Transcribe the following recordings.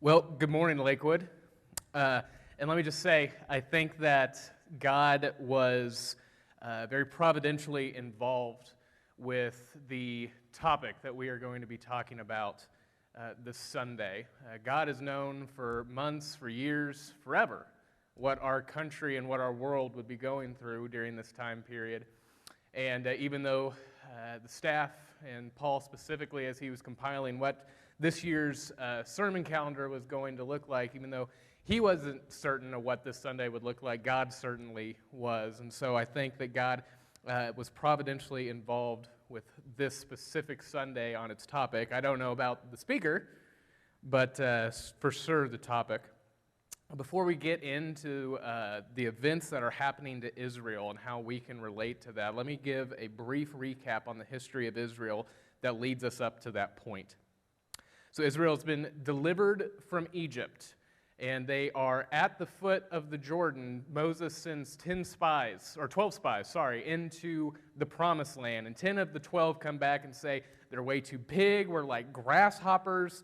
Well, good morning, Lakewood. And let me just say, I think that God was very providentially involved with the topic that we are going to be talking about this Sunday. God is known for months, for years, forever, what our country and what our world would be going through during this time period. And even though the staff and Paul specifically, as he was compiling what this year's sermon calendar was going to look like, even though he wasn't certain of what this Sunday would look like, God certainly was. And so I think that God was providentially involved with this specific Sunday on its topic. I don't know about the speaker, but for sure the topic. Before we get into the events that are happening to Israel and how we can relate to that, let me give a brief recap on the history of Israel that leads us up to that point. So Israel has been delivered from Egypt, and they are at the foot of the Jordan. Moses sends 12 spies, into the promised land. And 10 of the 12 come back and say, they're way too big, we're like grasshoppers.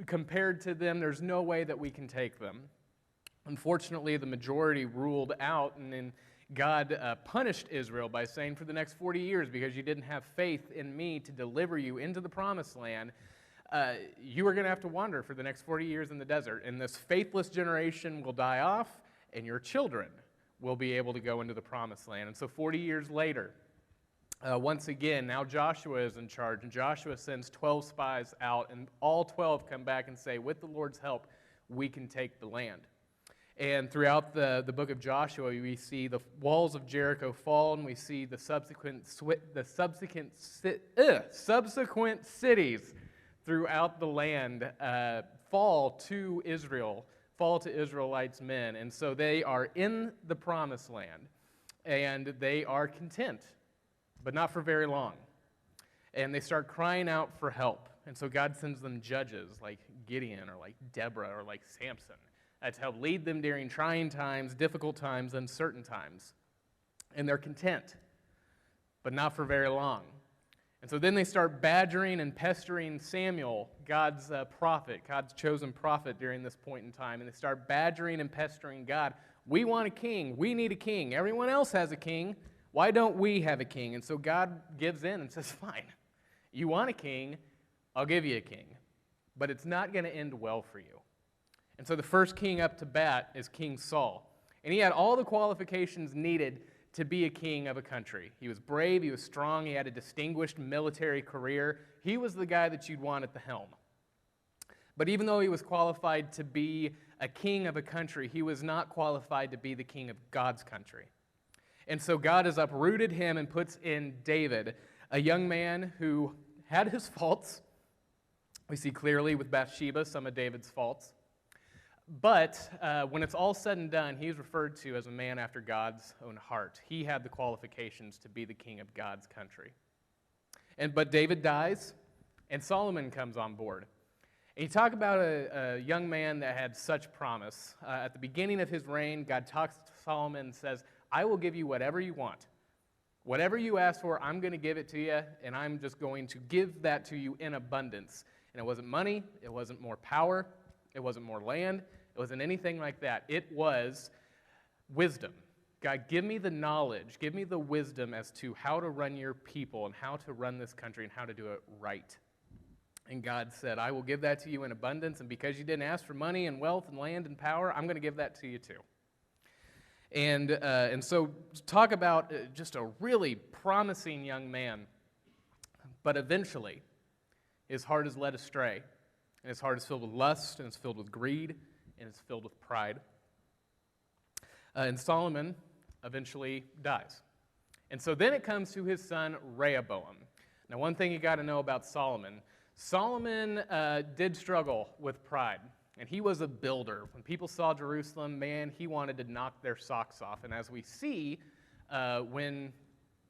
Compared to them, there's no way that we can take them. Unfortunately, the majority ruled out, and then God punished Israel by saying, for the next 40 years, because you didn't have faith in me to deliver you into the promised land, you are going to have to wander for the next 40 years in the desert, and this faithless generation will die off, and your children will be able to go into the promised land. And so 40 years later, once again, now Joshua is in charge, and Joshua sends 12 spies out, and all 12 come back and say, with the Lord's help, we can take the land. And throughout the book of Joshua, we see the walls of Jericho fall, and we see the subsequent cities throughout the land fall to Israelites' men. And so they are in the promised land, and they are content, but not for very long. And they start crying out for help. And so God sends them judges like Gideon or like Deborah or like Samson to help lead them during trying times, difficult times, uncertain times. And they're content, but not for very long. And so then they start badgering and pestering Samuel, God's prophet, God's chosen prophet during this point in time. And they start badgering and pestering God. We want a king. We need a king. Everyone else has a king. Why don't we have a king? And so God gives in and says, fine, you want a king, I'll give you a king. But it's not going to end well for you. And so the first king up to bat is King Saul. And he had all the qualifications needed to be a king of a country. He was brave, he was strong, he had a distinguished military career. He was the guy that you'd want at the helm. But even though he was qualified to be a king of a country, he was not qualified to be the king of God's country. And so God has uprooted him and puts in David, a young man who had his faults. We see clearly with Bathsheba some of David's faults. But when it's all said and done, he's referred to as a man after God's own heart. He had the qualifications to be the king of God's country. But David dies, and Solomon comes on board. And you talk about a young man that had such promise. At the beginning of his reign, God talks to Solomon and says, I will give you whatever you want. Whatever you ask for, I'm going to give it to you, and I'm just going to give that to you in abundance. And it wasn't money, it wasn't more power, it wasn't more land, it wasn't anything like that. It was wisdom. God, give me the knowledge, give me the wisdom as to how to run your people and how to run this country and how to do it right. And God said, I will give that to you in abundance, and because you didn't ask for money and wealth and land and power, I'm going to give that to you too. And so talk about just a really promising young man, but eventually his heart is led astray, and his heart is filled with lust, and it's filled with greed, and it's filled with pride. And Solomon eventually dies. And so then it comes to his son Rehoboam. Now, one thing you got to know about Solomon did struggle with pride. And he was a builder. When people saw Jerusalem, man, he wanted to knock their socks off. And as we see, when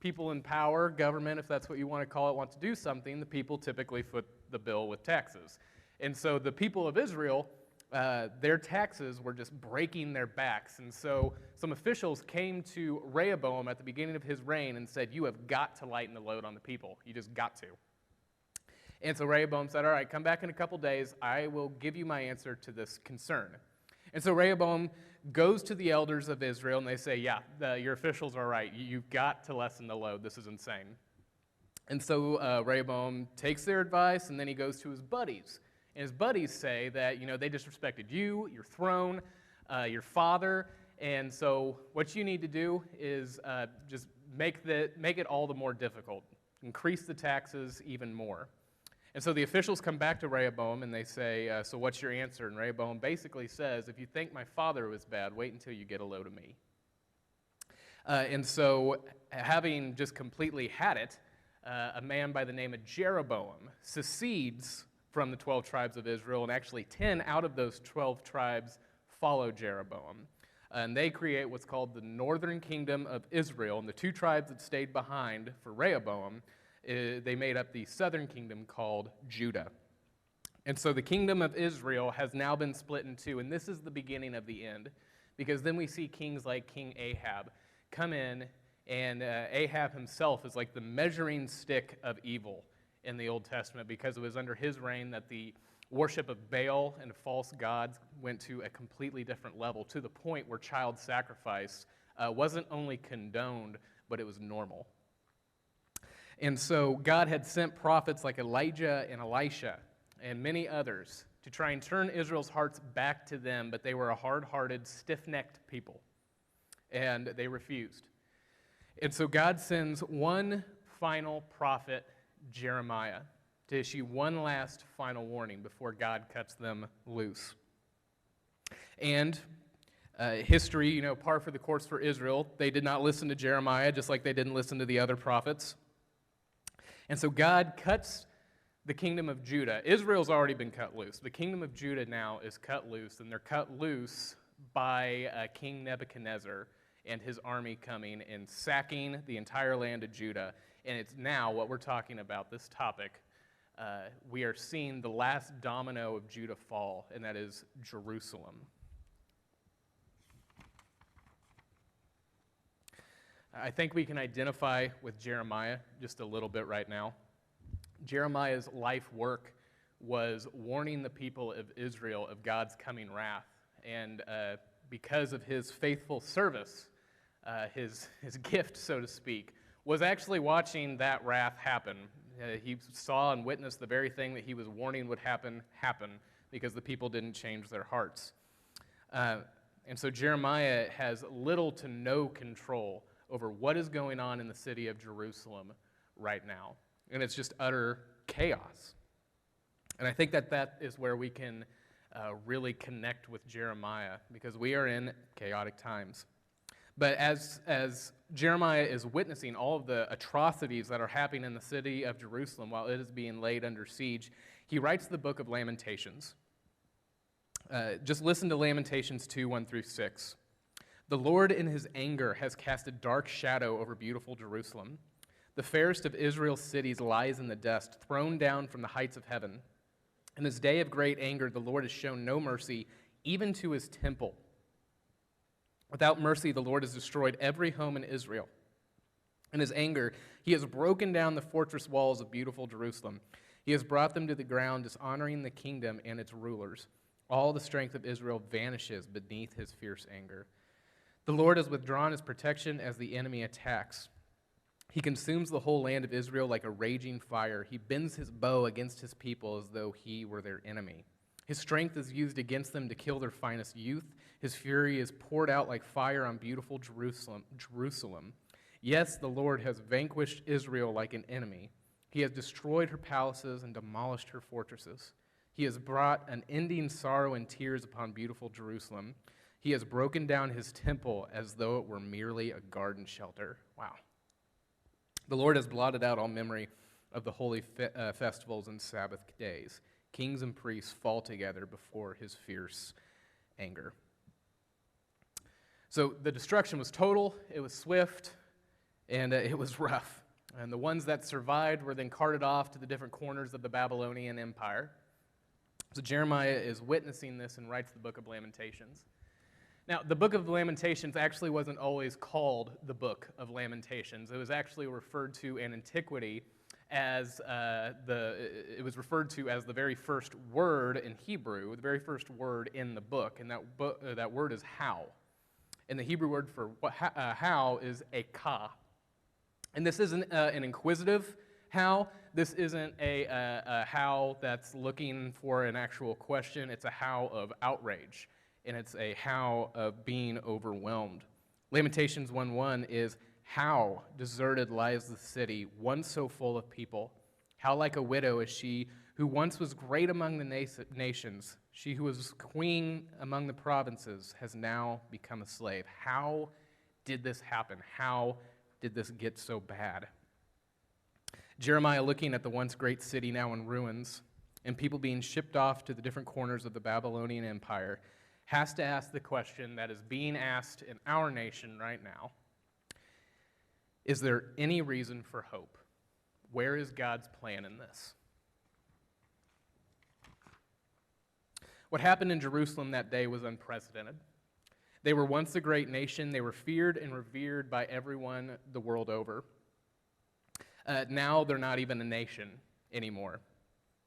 people in power, government, if that's what you want to call it, want to do something, the people typically foot the bill with taxes. And so the people of Israel, their taxes were just breaking their backs. And so some officials came to Rehoboam at the beginning of his reign and said, you have got to lighten the load on the people. You just got to. And so Rehoboam said, all right, come back in a couple days. I will give you my answer to this concern. And so Rehoboam goes to the elders of Israel, and they say, yeah, your officials are right. You've got to lessen the load. This is insane. And so Rehoboam takes their advice, and then he goes to his buddies. And his buddies say that, they disrespected you, your throne, your father. And so what you need to do is just make it all the more difficult. Increase the taxes even more. And so the officials come back to Rehoboam and they say, so what's your answer? And Rehoboam basically says, if you think my father was bad, wait until you get a load of me. And so having just completely had it, a man by the name of Jeroboam secedes from the 12 tribes of Israel, and actually 10 out of those 12 tribes follow Jeroboam. And they create what's called the northern kingdom of Israel, and the 2 tribes that stayed behind for Rehoboam, they made up the southern kingdom called Judah. And so the kingdom of Israel has now been split in 2, and this is the beginning of the end, because then we see kings like King Ahab come in, and Ahab himself is like the measuring stick of evil in the Old Testament, because it was under his reign that the worship of Baal and false gods went to a completely different level, to the point where child sacrifice wasn't only condoned, but it was normal. And so God had sent prophets like Elijah and Elisha and many others to try and turn Israel's hearts back to them, but they were a hard-hearted, stiff-necked people, and they refused. And so God sends one final prophet, Jeremiah, to issue one last final warning before God cuts them loose. And history, par for the course for Israel. They did not listen to Jeremiah, just like they didn't listen to the other prophets. And so God cuts the kingdom of Judah. Israel's already been cut loose. The kingdom of Judah now is cut loose, and they're cut loose by King Nebuchadnezzar and his army coming and sacking the entire land of Judah. And it's now what we're talking about, this topic. We are seeing the last domino of Judah fall, and that is Jerusalem. I think we can identify with Jeremiah just a little bit right now. Jeremiah's life work was warning the people of Israel of God's coming wrath. And because of his faithful service, his gift, so to speak, was actually watching that wrath happen. He saw and witnessed the very thing that he was warning would happen because the people didn't change their hearts. And so Jeremiah has little to no control over what is going on in the city of Jerusalem right now. And it's just utter chaos. And I think that is where we can really connect with Jeremiah, because we are in chaotic times. But as Jeremiah is witnessing all of the atrocities that are happening in the city of Jerusalem while it is being laid under siege, he writes the book of Lamentations. Just listen to Lamentations 2:1-6. The Lord in his anger has cast a dark shadow over beautiful Jerusalem. The fairest of Israel's cities lies in the dust, thrown down from the heights of heaven. In this day of great anger, the Lord has shown no mercy, even to his temple. Without mercy, the Lord has destroyed every home in Israel. In his anger, he has broken down the fortress walls of beautiful Jerusalem. He has brought them to the ground, dishonoring the kingdom and its rulers. All the strength of Israel vanishes beneath his fierce anger. The Lord has withdrawn his protection as the enemy attacks. He consumes the whole land of Israel like a raging fire. He bends his bow against his people as though he were their enemy. His strength is used against them to kill their finest youth. His fury is poured out like fire on beautiful Jerusalem. Yes, the Lord has vanquished Israel like an enemy. He has destroyed her palaces and demolished her fortresses. He has brought an ending sorrow and tears upon beautiful Jerusalem. He has broken down his temple as though it were merely a garden shelter. Wow. The Lord has blotted out all memory of the holy festivals and Sabbath days. Kings and priests fall together before his fierce anger. So the destruction was total, it was swift, and it was rough. And the ones that survived were then carted off to the different corners of the Babylonian Empire. So Jeremiah is witnessing this and writes the book of Lamentations. Now, the book of Lamentations actually wasn't always called the book of Lamentations. It was actually referred to in antiquity as it was referred to as the very first word in Hebrew, the very first word in the book, and that word is how. And the Hebrew word for how is ekah. And this isn't an inquisitive how. This isn't a how that's looking for an actual question. It's a how of outrage, and it's a how of being overwhelmed. Lamentations 1:1 is, how deserted lies the city, once so full of people. How like a widow is she who once was great among the nations. She who was queen among the provinces has now become a slave. How did this happen? How did this get so bad? Jeremiah, looking at the once great city now in ruins and people being shipped off to the different corners of the Babylonian Empire, has to ask the question that is being asked in our nation right now. Is there any reason for hope? Where is God's plan in this? What happened in Jerusalem that day was unprecedented. They were once a great nation. They were feared and revered by everyone the world over. Now they're not even a nation anymore.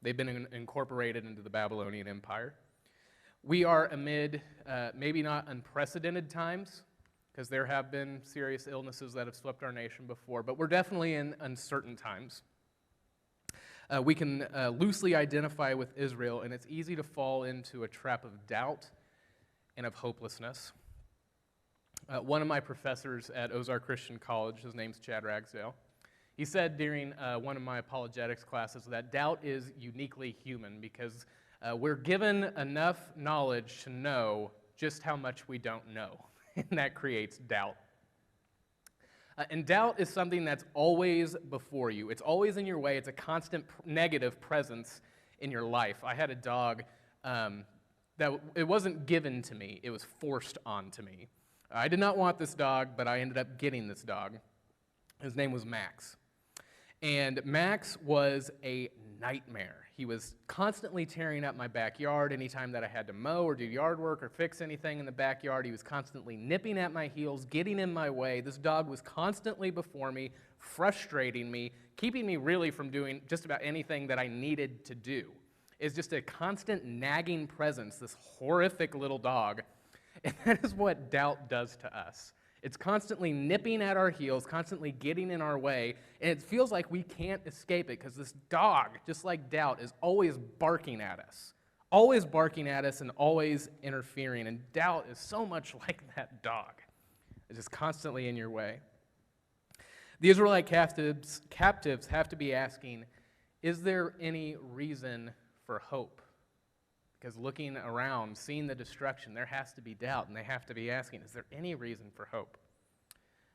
They've been incorporated into the Babylonian Empire. We are amid maybe not unprecedented times, because there have been serious illnesses that have swept our nation before, but we're definitely in uncertain times. We can loosely identify with Israel, and it's easy to fall into a trap of doubt and of hopelessness. One of my professors at Ozark Christian College, his name's Chad Ragsdale, he said during one of my apologetics classes that doubt is uniquely human because we're given enough knowledge to know just how much we don't know, and that creates doubt. And doubt is something that's always before you. It's always in your way. It's a constant negative presence in your life. I had a dog that it wasn't given to me. It was forced onto me. I did not want this dog, but I ended up getting this dog. His name was Max. And Max was a nightmare. He was constantly tearing up my backyard anytime that I had to mow or do yard work or fix anything in the backyard. He was constantly nipping at my heels, getting in my way. This dog was constantly before me, frustrating me, keeping me really from doing just about anything that I needed to do. It's just a constant nagging presence, this horrific little dog. And that is what doubt does to us. It's constantly nipping at our heels, constantly getting in our way, and it feels like we can't escape it because this dog, just like doubt, is always barking at us and always interfering. And doubt is so much like that dog. It's just constantly in your way. The Israelite captives have to be asking, is there any reason for hope? Because looking around, seeing the destruction, there has to be doubt, and they have to be asking, is there any reason for hope?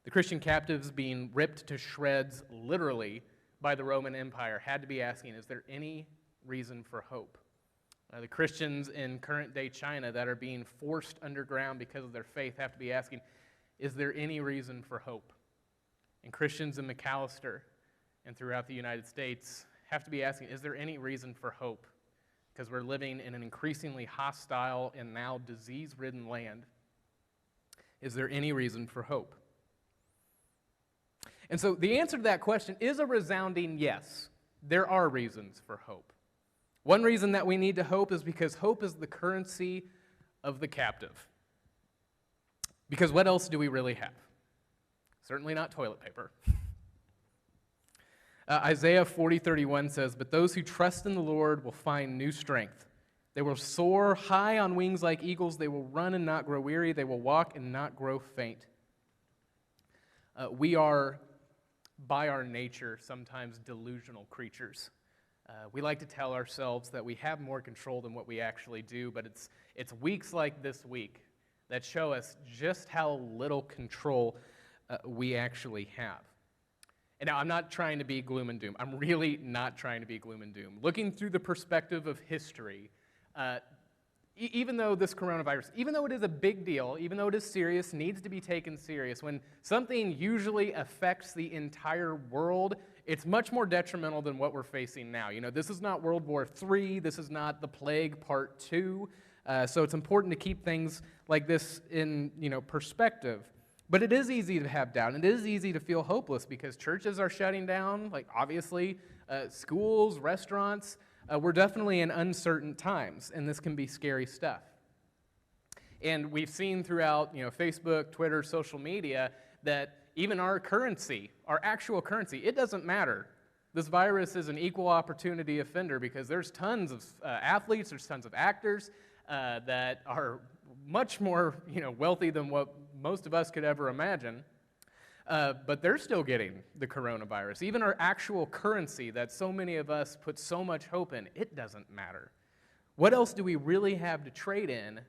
The Christian captives being ripped to shreds, literally, by the Roman Empire had to be asking, is there any reason for hope? The Christians in current-day China that are being forced underground because of their faith have to be asking, is there any reason for hope? And Christians in McAlester and throughout the United States have to be asking, is there any reason for hope? Because we're living in an increasingly hostile and now disease-ridden land. Is there any reason for hope? And so the answer to that question is a resounding yes. There are reasons for hope. One reason that we need to hope is because hope is the currency of the captive. Because what else do we really have? Certainly not toilet paper. Isaiah 40:31 says, "But those who trust in the Lord will find new strength. They will soar high on wings like eagles. They will run and not grow weary. They will walk and not grow faint." We are, by our nature, sometimes delusional creatures. We like to tell ourselves that we have more control than what we actually do, but it's weeks like this week that show us just how little control we actually have. And now, I'm not trying to be gloom and doom. I'm really not trying to be gloom and doom. Looking through the perspective of history, even though this coronavirus, even though it is a big deal, even though it is serious, needs to be taken serious, when something usually affects the entire world, it's much more detrimental than what we're facing now. This is not World War III. This is not the plague part 2. So it's important to keep things like this in, perspective. But it is easy to have doubt, and it is easy to feel hopeless because churches are shutting down, like obviously, schools, restaurants. We're definitely in uncertain times, and this can be scary stuff. And we've seen throughout, Facebook, Twitter, social media, that even our currency, our actual currency, it doesn't matter. This virus is an equal opportunity offender because there's tons of athletes, there's tons of actors that are much more, wealthy than what most of us could ever imagine. But they're still getting the coronavirus. Even our actual currency that so many of us put so much hope in, it doesn't matter. What else do we really have to trade in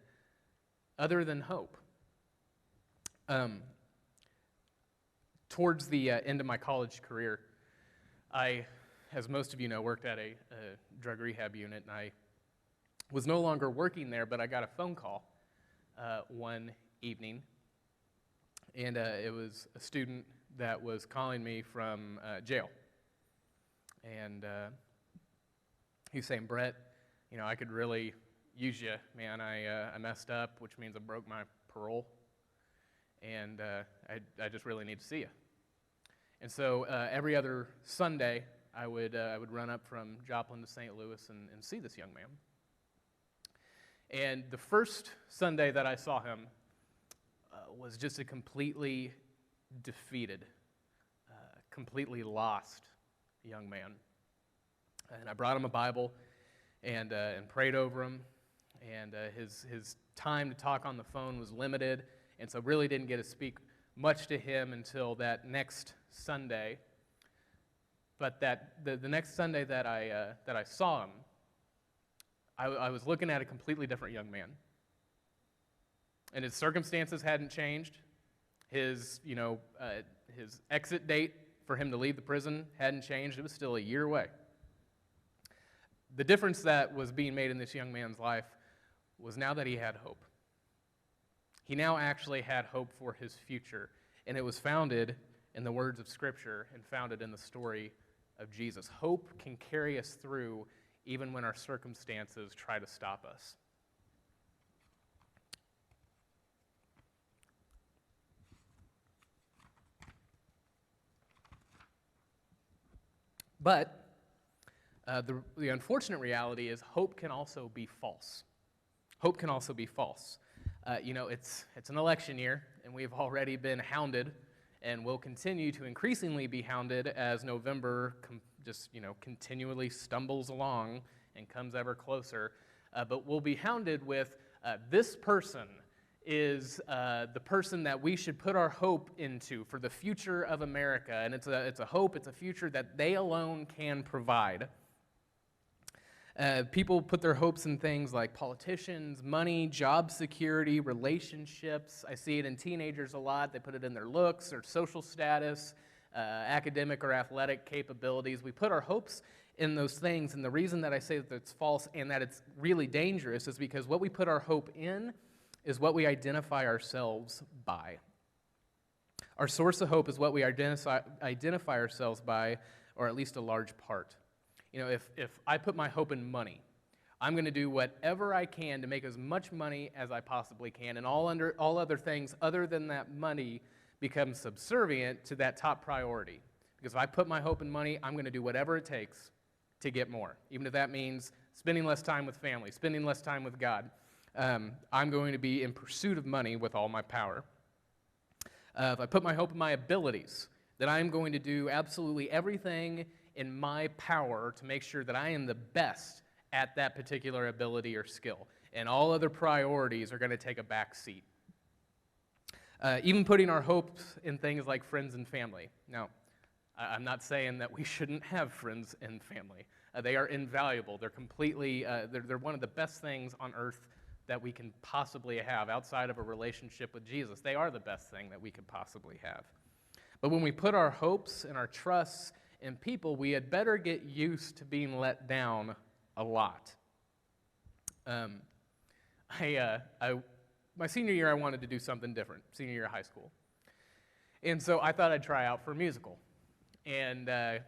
other than hope? Towards the end of my college career, I, as most of you know, worked at a drug rehab unit, and I was no longer working there, but I got a phone call one evening, and it was a student that was calling me from jail. And he was saying, Brett, I could really use you, man. I messed up, which means I broke my parole, and I just really need to see you. And so every other Sunday, I would run up from Joplin to St. Louis and see this young man. And the first Sunday that I saw him was just a completely defeated, completely lost young man. And I brought him a Bible and prayed over him. And his time to talk on the phone was limited, and so really didn't get to speak much to him until that next Sunday. But the next Sunday that I saw him, I was looking at a completely different young man. And his circumstances hadn't changed. His exit date for him to leave the prison hadn't changed. It was still a year away. The difference that was being made in this young man's life was now that he had hope. He now actually had hope for his future, and it was founded in the words of Scripture and founded in the story of Jesus. Hope can carry us through even when our circumstances try to stop us. But the unfortunate reality is hope can also be false. Hope can also be false. It's an election year, and we've already been hounded, and will continue to increasingly be hounded as November continually stumbles along and comes ever closer. But we'll be hounded with this person is the person that we should put our hope into for the future of America, and it's a hope, it's a future that they alone can provide. People put their hopes in things like politicians, money, job security, relationships. I see it in teenagers a lot. They put it in their looks or social status, academic or athletic capabilities. We put our hopes in those things, and the reason that I say that it's false and that it's really dangerous is because what we put our hope in is what we identify ourselves by. Our source of hope is what we identify ourselves by, or at least a large part. If I put my hope in money, I'm going to do whatever I can to make as much money as I possibly can, and all other things other than that money become subservient to that top priority. Because if I put my hope in money, I'm going to do whatever it takes to get more, even if that means spending less time with family, spending less time with God. I'm going to be in pursuit of money with all my power. If I put my hope in my abilities, then I'm going to do absolutely everything in my power to make sure that I am the best at that particular ability or skill, and all other priorities are going to take a back seat. Even putting our hopes in things like friends and family. Now, I'm not saying that we shouldn't have friends and family. They are invaluable. They're completely, they're one of the best things on earth that we can possibly have outside of a relationship with Jesus. They are the best thing that we could possibly have. But when we put our hopes and our trusts in people, we had better get used to being let down a lot. My senior year, I wanted to do something different, senior year of high school. And so I thought I'd try out for a musical. And I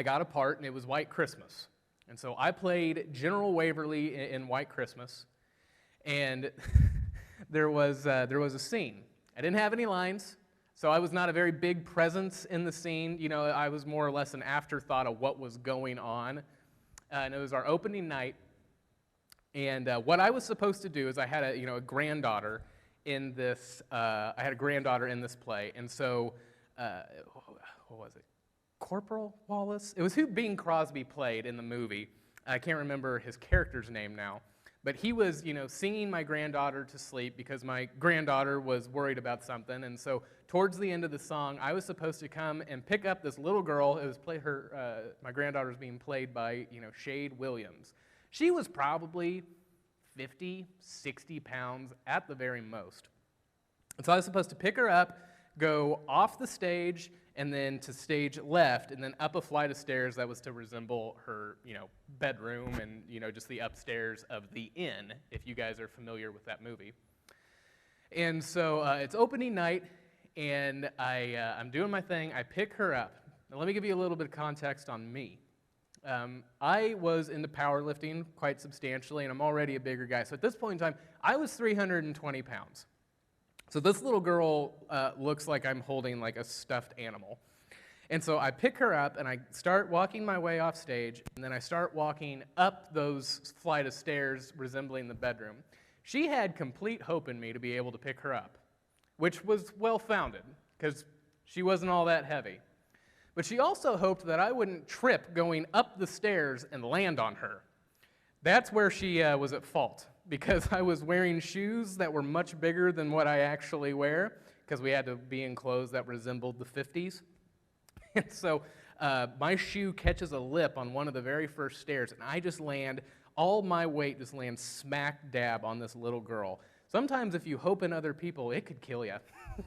got a part, and it was White Christmas. And so I played General Waverly in White Christmas. And there was a scene I didn't have any lines, so I was not a very big presence in the scene. You know, I was more or less an afterthought of what was going on. And it was our opening night. And what I was supposed to do is I had a granddaughter in this. I had a granddaughter in this play, and so what was it? Corporal Wallace? It was who Bing Crosby played in the movie. I can't remember his character's name now. But he was, singing my granddaughter to sleep because my granddaughter was worried about something. And so towards the end of the song, I was supposed to come and pick up this little girl. It was my granddaughter was being played by, Shade Williams. She was probably 50, 60 pounds at the very most. And so I was supposed to pick her up, go off the stage, and then to stage left, and then up a flight of stairs that was to resemble her, bedroom and, just the upstairs of the inn, if you guys are familiar with that movie. And so it's opening night, and I'm doing my thing. I pick her up. Now, let me give you a little bit of context on me. I was into powerlifting quite substantially, and I'm already a bigger guy. So at this point in time, I was 320 pounds. So this little girl looks like I'm holding like a stuffed animal. And so I pick her up and I start walking my way off stage, and then I start walking up those flight of stairs resembling the bedroom. She had complete hope in me to be able to pick her up, which was well-founded because she wasn't all that heavy. But she also hoped that I wouldn't trip going up the stairs and land on her. That's where she was at fault, because I was wearing shoes that were much bigger than what I actually wear, because we had to be in clothes that resembled the 50s. And so my shoe catches a lip on one of the very first stairs, and I just land, all my weight just lands smack dab on this little girl. Sometimes if you hope in other people, it could kill you,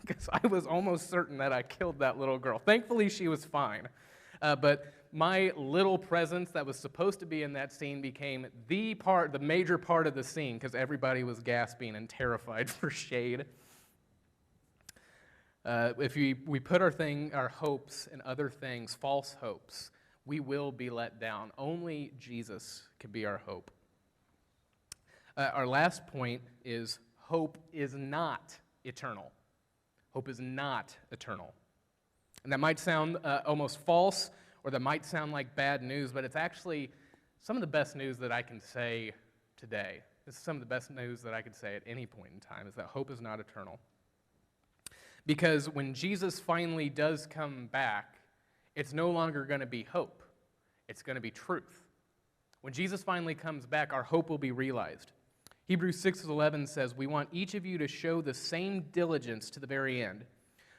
because I was almost certain that I killed that little girl. Thankfully, she was fine. But my little presence that was supposed to be in that scene became the major part of the scene, because everybody was gasping and terrified for Shade. If we put our hopes in other things, false hopes, we will be let down. Only Jesus can be our hope. Our last point is hope is not eternal. Hope is not eternal. And that might sound almost false, or that might sound like bad news, but it's actually some of the best news that I can say today. This is some of the best news that I could say at any point in time, is that hope is not eternal. Because when Jesus finally does come back, it's no longer going to be hope. It's going to be truth. When Jesus finally comes back, our hope will be realized. Hebrews 6:11 says, "We want each of you to show the same diligence to the very end,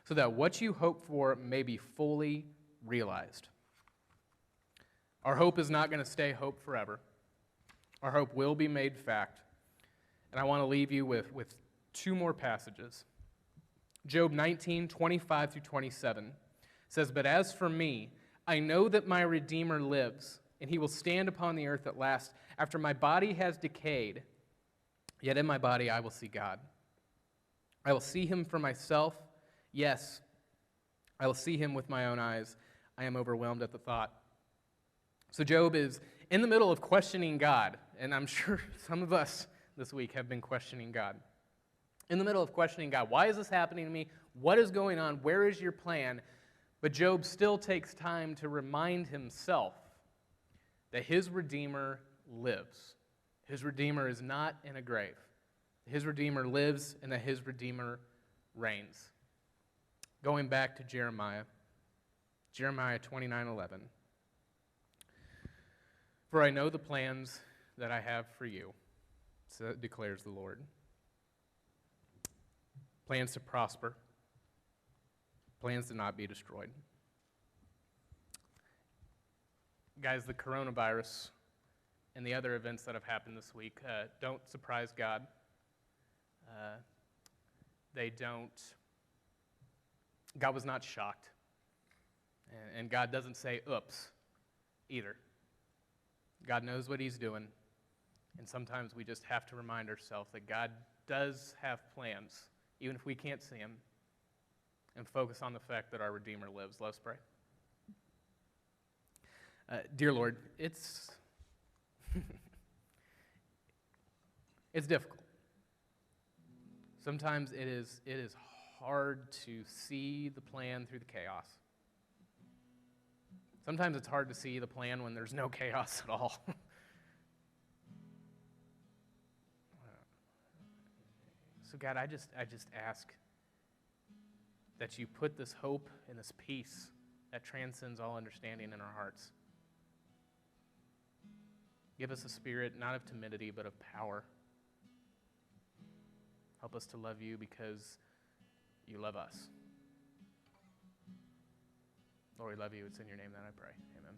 so that what you hope for may be fully realized." Our hope is not going to stay hope forever. Our hope will be made fact. And I want to leave you with two more passages. Job 19:25-27 says, "But as for me, I know that my Redeemer lives, and he will stand upon the earth at last. After my body has decayed, yet in my body I will see God. I will see him for myself. Yes, I will see him with my own eyes. I am overwhelmed at the thought." So Job is in the middle of questioning God, and I'm sure some of us this week have been questioning God. In the middle of questioning God, why is this happening to me? What is going on? Where is your plan? But Job still takes time to remind himself that his Redeemer lives. His Redeemer is not in a grave. His Redeemer lives, and that his Redeemer reigns. Going back to Jeremiah 29:11. "For I know the plans that I have for you, so declares the Lord. Plans to prosper, plans to not be destroyed." Guys, the coronavirus and the other events that have happened this week don't surprise God. God was not shocked. And God doesn't say, oops, either. God knows what he's doing. And sometimes we just have to remind ourselves that God does have plans, even if we can't see him, and focus on the fact that our Redeemer lives. Let's pray. Dear Lord, it's difficult. Sometimes it is hard to see the plan through the chaos. Sometimes it's hard to see the plan when there's no chaos at all. So God, I just ask that you put this hope and this peace that transcends all understanding in our hearts. Give us a spirit not of timidity, but of power. Help us to love you because you love us. Lord, we love you. It's in your name that I pray. Amen.